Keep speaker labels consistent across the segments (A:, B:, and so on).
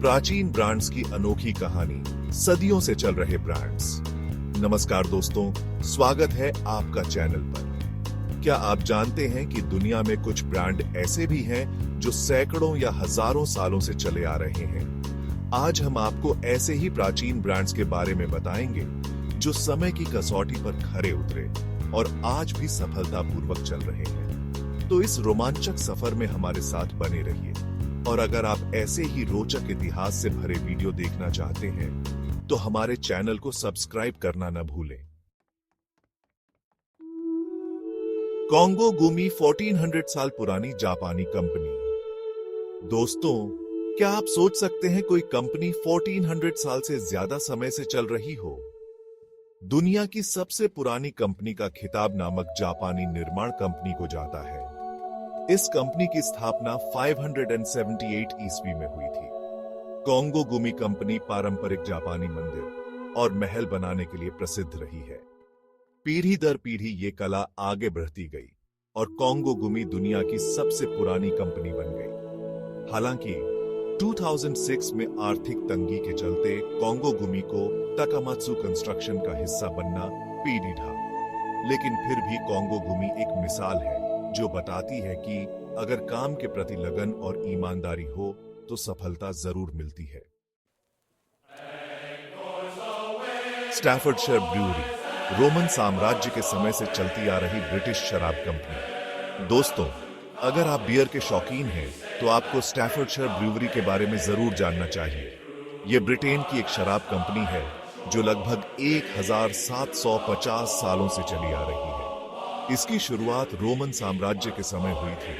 A: प्राचीन ब्रांड्स की अनोखी कहानी, सदियों से चल रहे ब्रांड्स। नमस्कार दोस्तों, स्वागत है आपका चैनल पर। क्या आप जानते हैं कि दुनिया में कुछ ब्रांड ऐसे भी हैं जो सैकड़ों या हजारों सालों से चले आ रहे हैं। आज हम आपको ऐसे ही प्राचीन ब्रांड्स के बारे में बताएंगे जो समय की कसौटी पर खरे उतरे और आज भी सफलतापूर्वक चल रहे हैं। तो इस रोमांचक सफर में हमारे साथ बने रहिए, और अगर आप ऐसे ही रोचक इतिहास से भरे वीडियो देखना चाहते हैं तो हमारे चैनल को सब्सक्राइब करना न भूलें। कॉन्गो गुमी 1400 साल पुरानी जापानी कंपनी। दोस्तों, क्या आप सोच सकते हैं कोई कंपनी 1400 साल से ज्यादा समय से चल रही हो? दुनिया की सबसे पुरानी कंपनी का खिताब नामक जापानी निर्माण कंपनी को जाता है। इस कंपनी की स्थापना 578 ईस्वी में हुई थी। कॉन्गो गुमी कंपनी पारंपरिक जापानी मंदिर और महल बनाने के लिए प्रसिद्ध रही है। पीढ़ी दर पीढ़ी ये कला आगे बढ़ती गई और कॉन्गो गुमी दुनिया की सबसे पुरानी कंपनी बन गई। हालांकि 2006 में आर्थिक तंगी के चलते कॉन्गो गुमी को ताकामात्सु कंस्ट्रक्शन का हिस्सा बनना पीढ़ी ढा, लेकिन फिर भी कॉन्गो गुमी एक मिसाल है जो बताती है कि अगर काम के प्रति लगन और ईमानदारी हो तो सफलता जरूर मिलती है। स्टैफर्डशायर ब्रूअरी रोमन साम्राज्य के समय से चलती आ रही ब्रिटिश शराब कंपनी। दोस्तों, अगर आप बियर के शौकीन हैं तो आपको स्टैफर्डशायर ब्रूअरी के बारे में जरूर जानना चाहिए। यह ब्रिटेन की एक शराब कंपनी है जो लगभग 1750 सालों से चली आ रही है। इसकी शुरुआत रोमन साम्राज्य के समय हुई थी,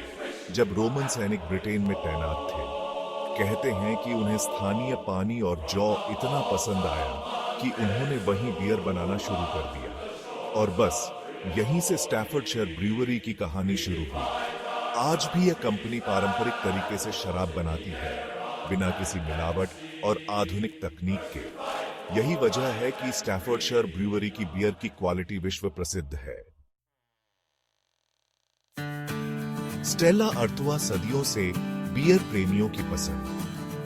A: जब रोमन सैनिक ब्रिटेन में तैनात थे। कहते हैं कि उन्हें स्थानीय पानी और जौ इतना पसंद आया कि उन्होंने वहीं बियर बनाना शुरू कर दिया, और बस यहीं से स्टैफर्डशायर ब्रूअरी की कहानी शुरू हुई। आज भी यह कंपनी पारंपरिक तरीके से शराब बनाती है, बिना किसी मिलावट और आधुनिक तकनीक के। यही वजह है कि स्टैफर्डशायर ब्रूअरी की बियर की क्वालिटी विश्व प्रसिद्ध है। स्टेला अर्थुआ सदियों से बियर प्रेमियों की पसंद।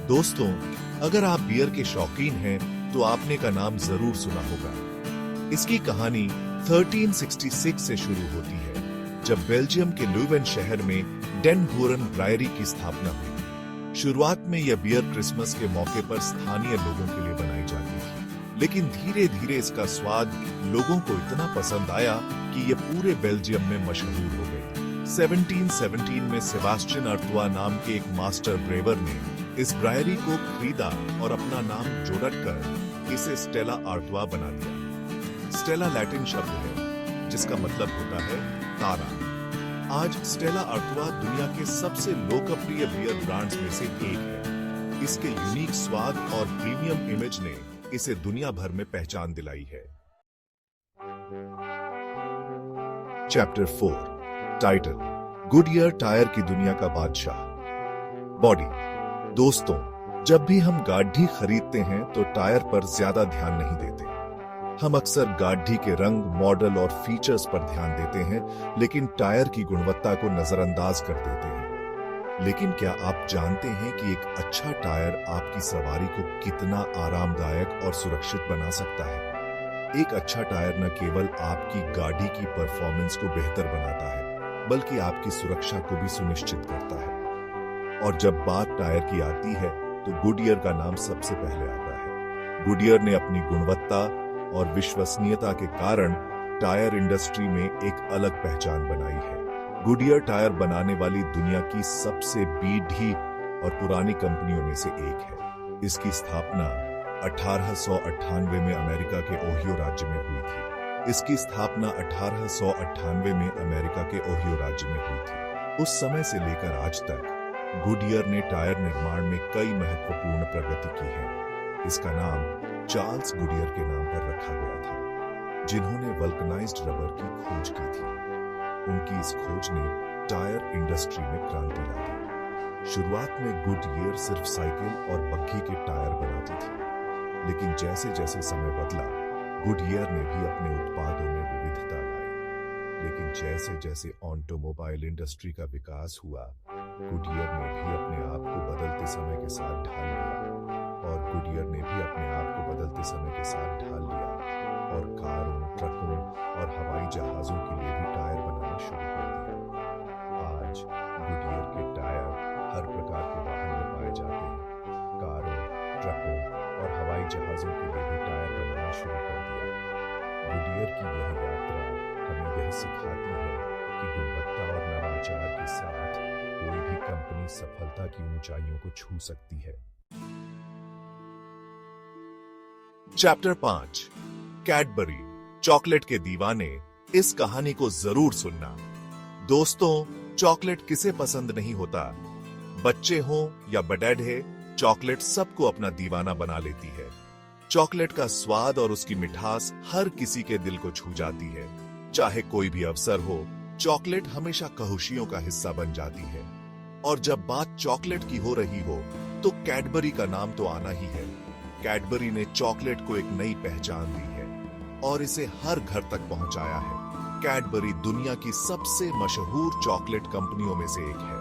A: दोस्तों, अगर आप बियर के शौकीन हैं तो आपने का नाम जरूर सुना होगा। इसकी कहानी 1366 से शुरू होती है, जब बेल्जियम के लुवेन शहर में डेन हूरन ब्रायरी की स्थापना हुई। शुरुआत में यह बियर क्रिसमस के मौके पर स्थानीय लोगों के लिए बनाई जाती थी, लेकिन धीरे धीरे इसका स्वाद लोगों को इतना पसंद आया कि यह पूरे बेल्जियम में मशहूर हो गई। 1717 में सेबास्टियन अर्थुआ नाम के एक मास्टर ब्रेवर ने इस ब्रायरी को खरीदा और अपना नाम जोड़कर इसे स्टेला अर्थुआ बना दिया। स्टेला लैटिन शब्द है जिसका मतलब होता है तारा। आज स्टेला अर्थुआ दुनिया के सबसे लोकप्रिय बियर ब्रांड्स में से एक है। इसके यूनिक स्वाद और प्रीमियम इमेज ने इसे दुनिया भर में पहचान दिलाई है। चैप्टर 4, टाइटल, गुडईयर टायर की दुनिया का बादशाह। बॉडी। दोस्तों, जब भी हम गाड़ी खरीदते हैं तो टायर पर ज्यादा ध्यान नहीं देते। हम अक्सर गाड़ी के रंग, मॉडल और फीचर्स पर ध्यान देते हैं, लेकिन टायर की गुणवत्ता को नजरअंदाज कर देते हैं। लेकिन क्या आप जानते हैं कि एक अच्छा टायर आपकी सवारी को कितना आरामदायक और सुरक्षित बना सकता है? एक अच्छा टायर न केवल आपकी गाड़ी की परफॉर्मेंस को बेहतर बनाता है, बल्कि आपकी सुरक्षा को भी सुनिश्चित करता है। और जब बात टायर की आती है तो गुडईयर का नाम सबसे पहले आता है। गुडईयर ने अपनी गुणवत्ता और विश्वसनीयता के कारण टायर इंडस्ट्री में एक अलग पहचान बनाई है। गुडईयर टायर बनाने वाली दुनिया की सबसे बीढ़ी और पुरानी कंपनियों में से एक है। इसकी स्थापना 1898 में अमेरिका के ओहियो राज्य में हुई थी। इसकी स्थापना 1898 में अमेरिका के ओहियो राज्य में हुई थी। उस समय से लेकर आज तक गुडईयर ने टायर निर्माण में कई महत्वपूर्ण प्रगति की है। इसका नाम चार्ल्स गुडईयर के नाम पर रखा गया था, जिन्होंने वल्कनाइज्ड रबर की खोज की थी। उनकी इस खोज ने टायर इंडस्ट्री में क्रांति ला दी। शुरुआत में गुडईयर सिर्फ साइकिल और बग्घी के टायर बनाती थी, लेकिन जैसे जैसे समय बदला, गुडईयर ने भी अपने उत्पादों में विविधता लाई। लेकिन जैसे जैसे ऑटोमोबाइल इंडस्ट्री का विकास हुआ, गुडईयर ने भी अपने आप को बदलते समय के साथ ढाल लिया। और गुडियर ने भी अपने आप को बदलते समय के साथ ढाल लिया और कारों, ट्रकों और हवाई जहाजों के लिए भी टायर बनाना शुरू कर दिया। आज गुडियर के टायर हर प्रकार के वाहन में पाए जाते हैं। कारों, ट्रकों और हवाई जहाजों के लिए भी टायर बनाना शुरू कर दिया। गुडियर की यह यात्रा हमें यह सिखाती है कि गुणवत्ता और नवाचार के साथ कोई भी कंपनी सफलता की ऊंचाइयों को छू सकती है। चैप्टर 5 कैडबरी चॉकलेट के दीवाने। इस कहानी को जरूर सुनना। दोस्तों, चॉकलेट किसे पसंद नहीं होता? बच्चे हो या बड़े, चॉकलेट सबको अपना दीवाना बना लेती है। चॉकलेट का स्वाद और उसकी मिठास हर किसी के दिल को छू जाती है। चाहे कोई भी अवसर हो, चॉकलेट हमेशा खुशियों का हिस्सा बन जाती है। और जब बात चॉकलेट की हो रही हो तो कैडबरी का नाम तो आना ही है। कैडबरी ने चॉकलेट को एक नई पहचान दी है और इसे हर घर तक पहुंचाया है। कैडबरी दुनिया की सबसे मशहूर चॉकलेट कंपनियों में से एक है।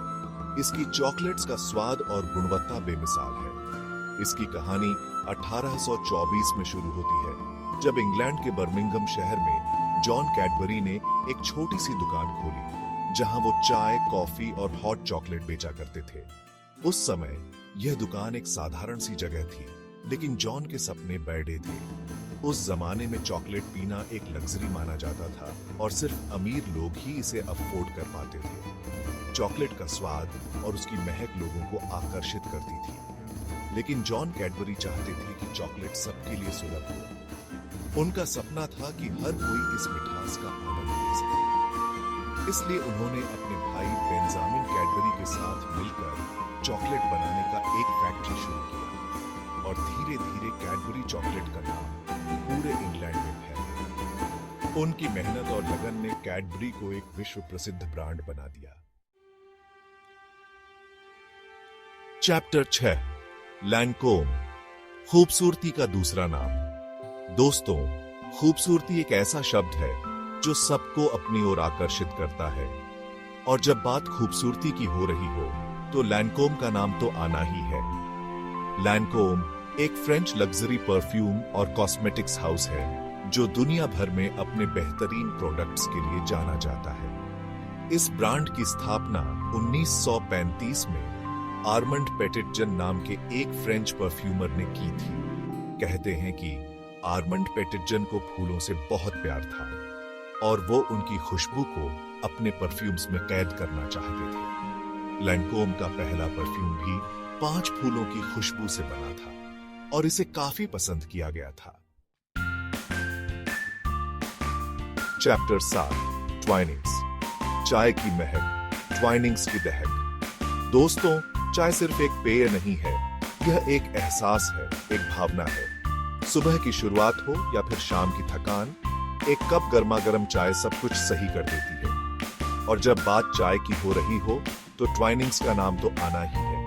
A: इसकी चॉकलेट्स का स्वाद और गुणवत्ता बेमिसाल है। इसकी कहानी 1824 में शुरू होती है, जब इंग्लैंड के बर्मिंघम शहर में जॉन कैडबरी ने एक छोटी सी दुकान खोली, जहां वो चाय, कॉफी और हॉट चॉकलेट बेचा करते थे। उस समय यह दुकान एक साधारण सी जगह थी, लेकिन जॉन के सपने बड़े थे। उस जमाने में चॉकलेट पीना एक लग्जरी माना जाता था और सिर्फ अमीर लोग ही इसे अफोर्ड कर पाते थे। चॉकलेट का स्वाद और उसकी महक लोगों को आकर्षित करती थी, लेकिन जॉन कैडबरी चाहते थे कि चॉकलेट सबके लिए सुलभ हो। उनका सपना था कि हर कोई इस मिठास का आनंद ले सके। इसलिए उन्होंने अपने भाई बेंजामिन कैडबरी के साथ मिलकर चॉकलेट बनाने का एक फैक्ट्री शुरू किया और धीरे धीरे कैडबरी चॉकलेट का नाम पूरे इंग्लैंड में फैल गया। उनकी मेहनत और लगन ने कैडबरी को एक विश्व प्रसिद्ध ब्रांड बना दिया। चैप्टर 6 लैनकोम खूबसूरती का दूसरा नाम। दोस्तों, खूबसूरती एक ऐसा शब्द है जो सबको अपनी ओर आकर्षित करता है, और जब बात खूबसूरती की हो रही हो तो लैनकोम का नाम तो आना ही है। लैनकोम एक फ्रेंच लग्जरी परफ्यूम और कॉस्मेटिक्स हाउस है जो दुनिया भर में अपने बेहतरीन प्रोडक्ट्स के लिए जाना जाता है। इस ब्रांड की स्थापना 1935 में आर्मंड पेटिटजन नाम के एक फ्रेंच परफ्यूमर ने की थी। कहते हैं कि आर्मंड पेटिटजन को फूलों से बहुत प्यार था और वो उनकी खुशबू को अपने परफ्यूम्स में कैद करना चाहते थे। लैनकोम का पहला परफ्यूम भी 5 फूलों की खुशबू से बना था और इसे काफी पसंद किया गया था। चैप्टर 7 ट्वाइनिंग्स चाय की महक, ट्वाइनिंग्स की दहक। दोस्तों, चाय सिर्फ एक पेय नहीं है, यह एक एहसास है, एक भावना है। सुबह की शुरुआत हो या फिर शाम की थकान, एक कप गर्मा गर्म चाय सब कुछ सही कर देती है। और जब बात चाय की हो रही हो तो ट्वाइनिंग्स का नाम तो आना ही है।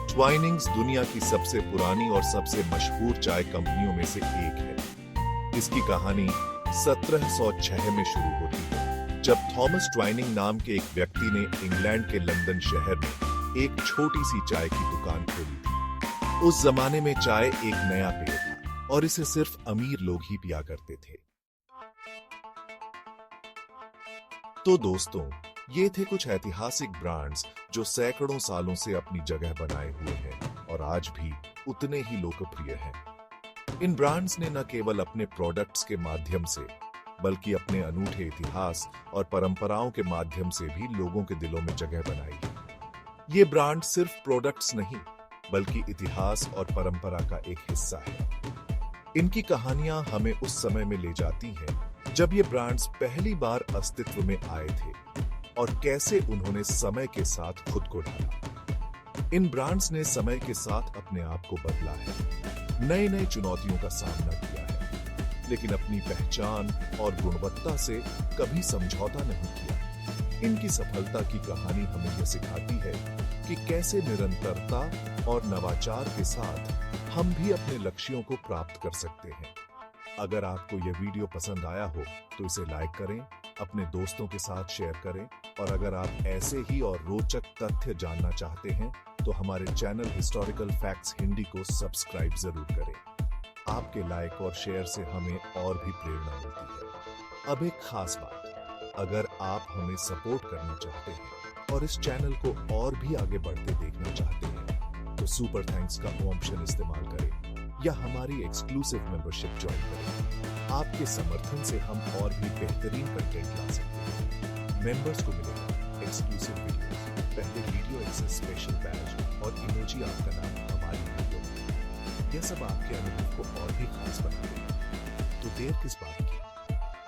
A: ट्वाइनिंग्स दुनिया की सबसे पुरानी और सबसे मशहूर चाय कंपनियों में से एक है। इसकी कहानी 1706 में शुरू होती है, जब थॉमस ट्वाइनिंग नाम के एक व्यक्ति ने इंग्लैंड के लंदन शहर में एक छोटी सी चाय की दुकान खोली थी। उस जमाने में चाय एक नया पेय था और इसे सिर्फ अमीर लोग ही पिया करते थे। तो दोस्तों, ये थे कुछ ऐतिहासिक ब्रांड्स जो सैकड़ों सालों से अपनी जगह बनाए हुए हैं और आज भी उतने ही लोकप्रिय हैं। इन ब्रांड्स ने न केवल अपने प्रोडक्ट्स के माध्यम से, बल्कि अपने अनूठे इतिहास और परंपराओं के माध्यम से भी लोगों के दिलों में जगह बनाई है। ये ब्रांड सिर्फ प्रोडक्ट्स नहीं, बल्कि इतिहास और परंपरा का एक हिस्सा है। इनकी कहानियां हमें उस समय में ले जाती हैं जब ये ब्रांड्स पहली बार अस्तित्व में आए थे और कैसे उन्होंने समय के साथ खुद को ढाला। इन ब्रांड्स ने समय के साथ अपने आप को बदला है, नई नई चुनौतियों का सामना किया है, लेकिन अपनी पहचान और गुणवत्ता से कभी समझौता नहीं किया। इनकी सफलता की कहानी हमें यह सिखाती है कि कैसे निरंतरता और नवाचार के साथ हम भी अपने लक्ष्यों को प्राप्त कर सकते हैं। अगर आपको यह वीडियो पसंद आया हो तो इसे लाइक करें, अपने दोस्तों के साथ शेयर करें और अगर आप ऐसे ही और रोचक तथ्य जानना चाहते हैं तो हमारे चैनल हिस्टोरिकल फैक्ट्स हिंदी को सब्सक्राइब जरूर करें। आपके लाइक और शेयर से हमें और भी प्रेरणा मिलती है। अब एक खास बात, अगर आप हमें सपोर्ट करना चाहते हैं और इस चैनल को और भी आगे बढ़ते देखना चाहते हैं तो सुपर थैंक्स का ऑप्शन इस्तेमाल करें या हमारी एक्सक्लूसिव मेंबरशिप ज्वाइन करें। आपके समर्थन से हम और भी बेहतरीन कंटेंट ला सकते हैं। मेंबर्स को मिलेगा एक्सक्लूसिव वीडियोस, पहले वीडियो एक्सेस, स्पेशल बैज और इमोजी आपका नाम हमारी वीडियो में। यह सब आपके अनुभव को और भी खास बना देगा। तो देर किस बात की,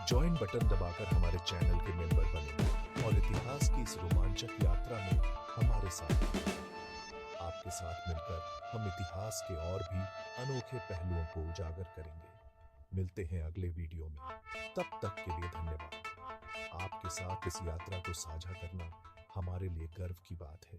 A: ज्वाइन बटन दबाकर हमारे चैनल के मेंबर बने और इतिहास की इस रोमांचक यात्रा में हमारे साथ रहें। आपके साथ मिलकर हम इतिहास के और भी अनोखे पहलुओं को उजागर करेंगे। मिलते हैं अगले वीडियो में, तब तक के लिए धन्यवाद। आपके साथ इस यात्रा को साझा करना हमारे लिए गर्व की बात है।